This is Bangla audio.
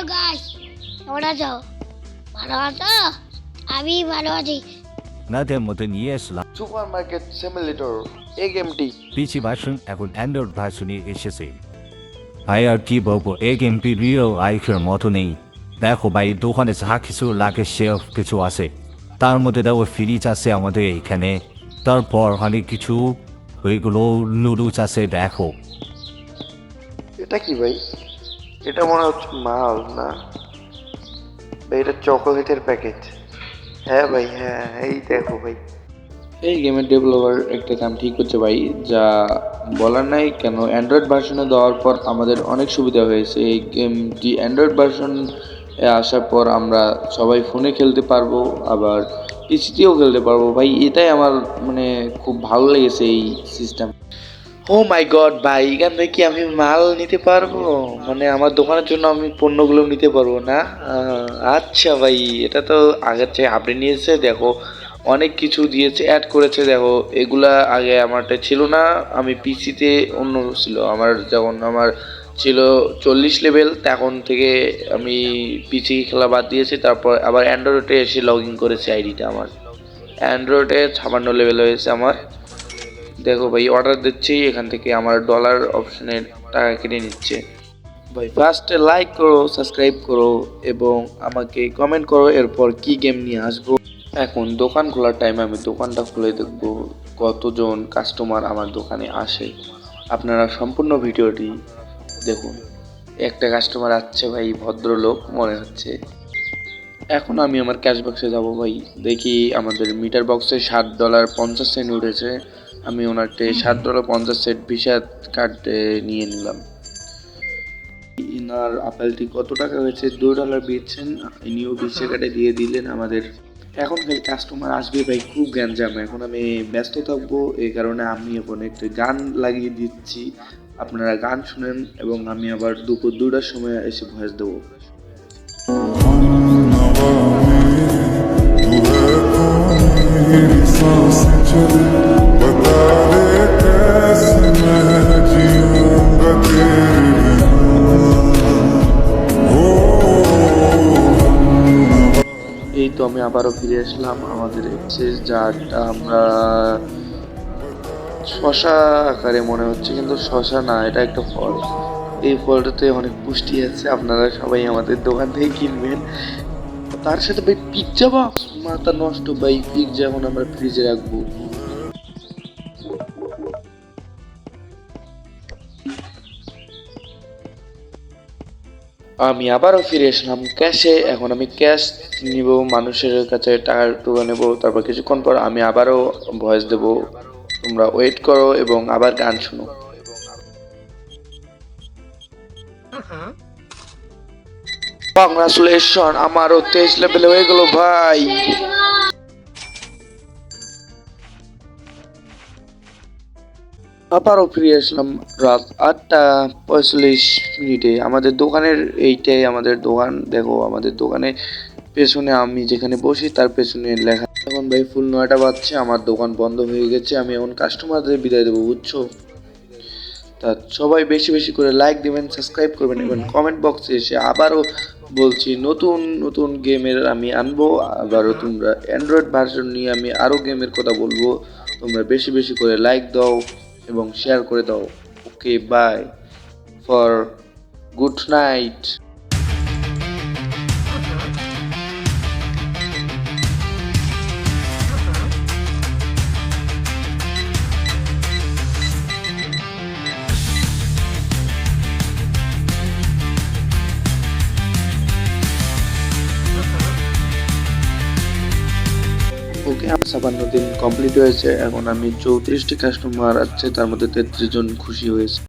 হ্যালো গাইস, কেমন আছো? ভালো আছো? আমি ভালো আছি। নাদের মতো নিয়ে আসলাম সুপারমার্কেট সিমুলেটর এই গেমটি পিসি ভার্সন এখন অ্যান্ড্রয়েড ভার্সনে এসেছে। ভাই আর কি বলবো, এই গেমটি রিয়েল লাইফের মতো নেই। দেখো ভাই, দোকানে যা কিছু লাগে সেফ কিছু আছে, তার মধ্যে দেখো ফ্রিজ আছে আমাদের এইখানে, তারপর অনেক কিছু ওইগুলো নুডলস আছে। দেখো এটা কি ভাই? এটা মনে হচ্ছে মাল না ভাই, এটা চকোলেটের প্যাকেট। হ্যাঁ ভাই, হ্যাঁ এই দেখো ভাই, এই গেমের ডেভেলপার একটা কাম ঠিক করছে ভাই, যা বলার নাই। কেন অ্যান্ড্রয়েড ভার্সনে দেওয়ার পর আমাদের অনেক সুবিধা হয়েছে। এই গেমটি অ্যান্ড্রয়েড ভার্সন আসার পর আমরা সবাই ফোনে খেলতে পারবো, আবার পিসিতেও খেলতে পারবো ভাই। এটাই আমার মানে খুব ভালো লেগেছে এই সিস্টেম। ও মাই গড ভাই, এখান থেকে কি আমি মাল নিতে পারবো? মানে আমার দোকানের জন্য আমি পণ্যগুলো নিতে পারবো না? আচ্ছা ভাই, এটা তো আগের চেয়ে আপডেট নিয়েছে। দেখো অনেক কিছু দিয়েছে, অ্যাড করেছে। দেখো এগুলা আগে আমারটা ছিল না, আমি পিসিতে অন্য ছিল আমার। যখন আমার ছিল 40 লেভেল, তখন থেকে আমি পিসি খেলা বাদ দিয়েছি। তারপর আবার অ্যান্ড্রয়েডে এসে লগ ইন করেছি আইডিটা। আমার অ্যান্ড্রয়েডে 56 লেভেল হয়েছে আমার। দেখো ভাই, অর্ডার দিচ্ছি, এখান থেকে আমার ডলার অপশনে টাকা কেটে নিচ্ছে ভাই। ফার্স্টে লাইক করো, সাবস্ক্রাইব করো এবং আমাকে কমেন্ট করো এরপর কি গেম নিয়ে আসবো। এখন দোকান খোলার টাইমে আমি দোকানটা খুলে দেখবো কতজন কাস্টমার আমার দোকানে আসে। আপনারা সম্পূর্ণ ভিডিওটি দেখুন। একটা কাস্টমার আসছে ভাই, ভদ্রলোক মনে হচ্ছে। এখন আমি আমার ক্যাশ বক্সে যাবো ভাই, দেখি আমাদের মিটার বক্সে $7.50 উঠেছে। আমি ওনারটে $7.50 ভিসা কার্ড নিয়ে নিলাম। ইনার আপেলটি কত টাকা হয়েছে? $2 দিয়েছেন, ইনিও ভিসা কার্ডে দিয়ে দিলেন আমাদের। এখন খালি কাস্টমার আসবে ভাই, খুব গ্যাঞ্জাম। এখন আমি ব্যস্ত থাকবো, এই কারণে আমি এখন একটা গান লাগিয়ে দিচ্ছি, আপনারা গান শুনেন এবং আমি আবার দুপুর 2টার সময় এসে ভয়েস দেবো। এই তো আমি আবারও ফিরে আসলাম আমাদের শেষ জারটা। আমরা শশা আকারে মনে হচ্ছে, কিন্তু শশা না, এটা একটা ফল। এই ফলটাতে অনেক পুষ্টি আছে, আপনারা সবাই আমাদের দোকান থেকে কিনবেন। তার সাথে ভাই পিৎজা বক্স, মাথা নষ্ট ভাই। পিৎজা এখন আমরা ফ্রিজে রাখবো। আমি আবারও ফিরে আসলাম ক্যাশে। এখন আমি ক্যাশ নিব, মানুষের কাছে টাকা টুকা নেবো। তারপর কিছুক্ষণ পর আমি আবারও ভয়েস দেব, তোমরা ওয়েট করো এবং আবার গান শুনো। কংগ্রাচুলেশন, আমারও 23 লেভেল হয়ে গেল ভাই। আবারও ফিরে আসলাম রাত 8:45। আমাদের দোকানের এইটাই আমাদের দোকান। দেখো আমাদের দোকানে পেছনে আমি যেখানে বসি তার পেছনে লেখা। এখন ভাই ফুল 9টা বাজছে, আমার দোকান বন্ধ হয়ে গেছে। আমি এখন কাস্টমারদের বিদায় দেবো, বুঝছো? তা সবাই বেশি বেশি করে লাইক দিবেন, সাবস্ক্রাইব করবেন এবং কমেন্ট বক্সে এসে আবারও বলছি নতুন নতুন গেমের আমি আনবো। আবারও তোমরা অ্যান্ড্রয়েড ভার্সন নিয়ে আমি আরও গেমের কথা বলবো। তোমরা বেশি বেশি করে লাইক দাও এবং শেয়ার করে দাও। ওকে, বাই ফর গুড নাইট। ওকে, আমার 56 দিন কমপ্লিট হয়েছে। এখন আমি 34টি কাস্টমার আছে, তার মধ্যে 33 জন খুশি হয়েছে।